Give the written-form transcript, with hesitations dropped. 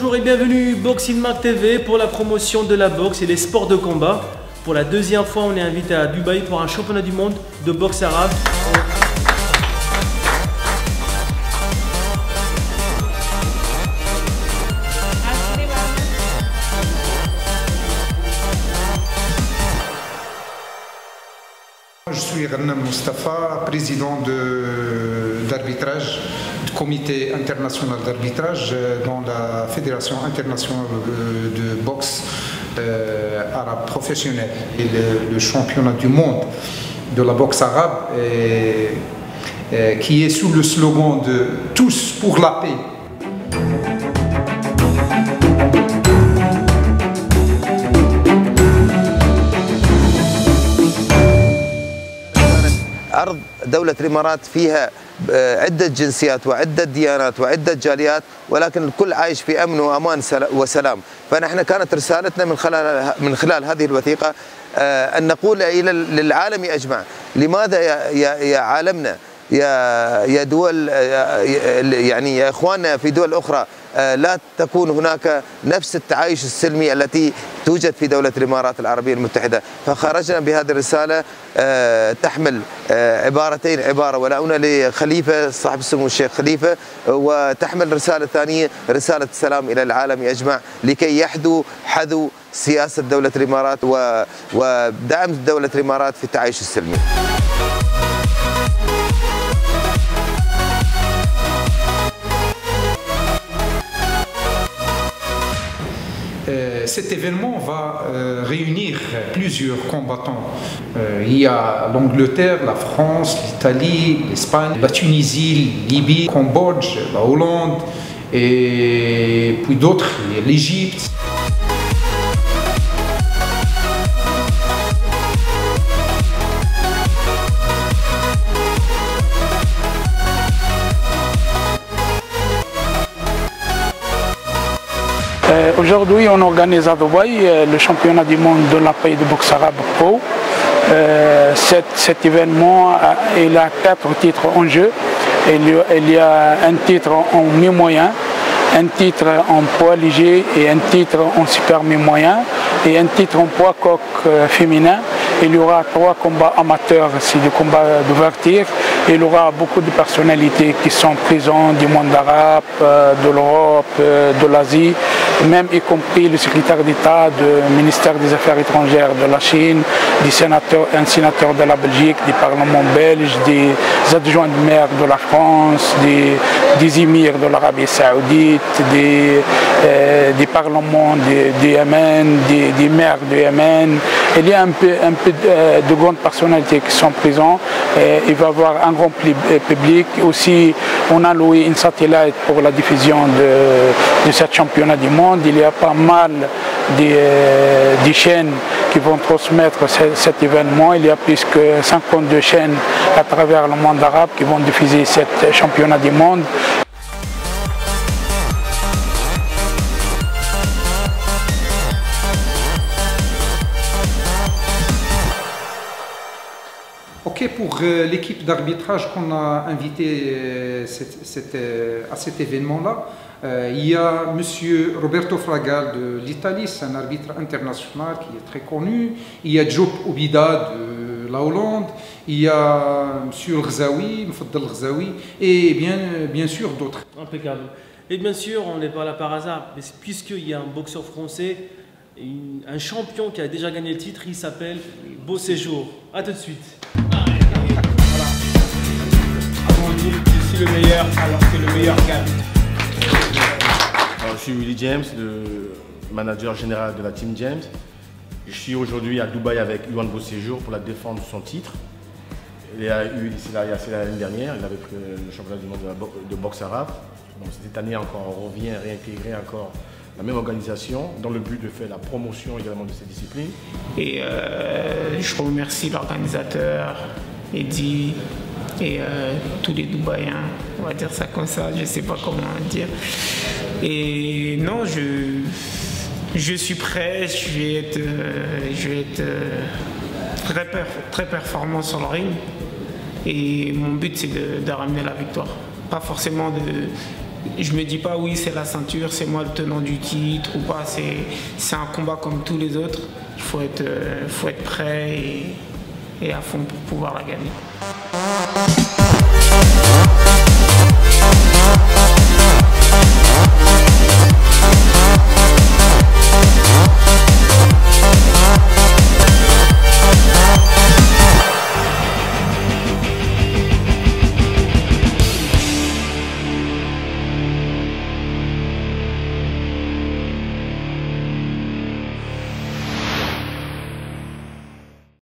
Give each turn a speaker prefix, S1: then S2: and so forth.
S1: Bonjour et bienvenue Boxing Mag TV pour la promotion de la boxe et les sports de combat. Pour la deuxième fois, on est invité à Dubaï pour un championnat du monde de boxe arabe.
S2: Je suis Ghanem Mustafa, président d'arbitrage, du comité international d'arbitrage dans la Fédération internationale de boxe arabe professionnelle. Et le championnat du monde de la boxe arabe qui est sous le slogan de « Tous pour la paix ».
S3: أرض دولة الإمارات فيها عدة جنسيات وعدة ديانات وعدة جاليات، ولكن الكل عايش في أمن وأمان وسلام. فنحن كانت رسالتنا من خلال هذه الوثيقة أن نقول للعالم أجمع، لماذا يا عالمنا، يا دول، يعني يا إخواننا في دول أخرى، لا تكون هناك نفس التعايش السلمي التي توجد في دولة الإمارات العربية المتحدة. فخرجنا بهذه الرسالة تحمل عبارتين، عبارة ولاؤنا لخليفة صاحب السمو الشيخ خليفة، وتحمل رسالة ثانية رسالة السلام إلى العالم أجمع لكي حذو سياسة دولة الإمارات ودعم دولة الإمارات في التعايش السلمي.
S2: Cet événement va réunir plusieurs combattants. Il y a l'Angleterre, la France, l'Italie, l'Espagne, la Tunisie, la Libye, le Cambodge, la Hollande et puis d'autres, l'Égypte.
S4: Aujourd'hui, on organise à Dubaï le championnat du monde de la paix de boxe arabe pro. Cet événement, il a 4 titres en jeu. Il y a un titre en mi-moyen, un titre en poids léger et un titre en super mi-moyen et un titre en poids coq féminin. Il y aura 3 combats amateurs, c'est des combats d'ouverture. Il y aura beaucoup de personnalités qui sont présentes du monde arabe, de l'Europe, de l'Asie, même y compris le secrétaire d'État du ministère des Affaires étrangères de la Chine, un sénateur de la Belgique, du Parlement belge, des adjoints de maire de la France, des émirs de l'Arabie saoudite, des parlements du Yémen, des maires du Yémen. Il y a un peu de grandes personnalités qui sont présentes. Il va y avoir un grand public. Aussi, on a loué une satellite pour la diffusion de ce championnat du monde. Il y a pas mal de chaînes qui vont transmettre cet événement. Il y a plus que 52 chaînes à travers le monde arabe qui vont diffuser ce championnat du monde.
S2: Ok, pour l'équipe d'arbitrage qu'on a invité à cet événement-là, il y a M. Roberto Fragal de l'Italie, c'est un arbitre international qui est très connu. Il y a Job Oubida de la Hollande. Il y a M. Ghazaoui, Mfaddal Ghazaoui, et bien sûr d'autres.
S1: Impeccable. Et bien sûr, on n'est pas là par hasard, mais puisqu'il y a un boxeur français, un champion qui a déjà gagné le titre, il s'appelle Beau Séjour. A tout de suite.
S5: Voilà. Avant de dire que je suis le meilleur alors que le meilleur gagne.
S6: Je suis Willy James, le manager général de la Team James. Je suis aujourd'hui à Dubaï avec Yohan Beau Séjour pour la défense de son titre. Il a eu l'année dernière, il avait pris le championnat du monde de boxe arabe. Donc cette année encore, on revient réintégrer encore la même organisation dans le but de faire la promotion également de cette discipline.
S7: Et je remercie l'organisateur, Eddy, et tous les Dubaïens, on va dire ça comme ça, je ne sais pas comment dire. Et non, je suis prêt, je vais être très performant sur le ring. Et mon but, c'est de ramener la victoire. Pas forcément je me dis pas oui c'est la ceinture, c'est moi le tenant du titre ou pas, c'est un combat comme tous les autres. Il faut être prêt et à fond pour pouvoir la gagner.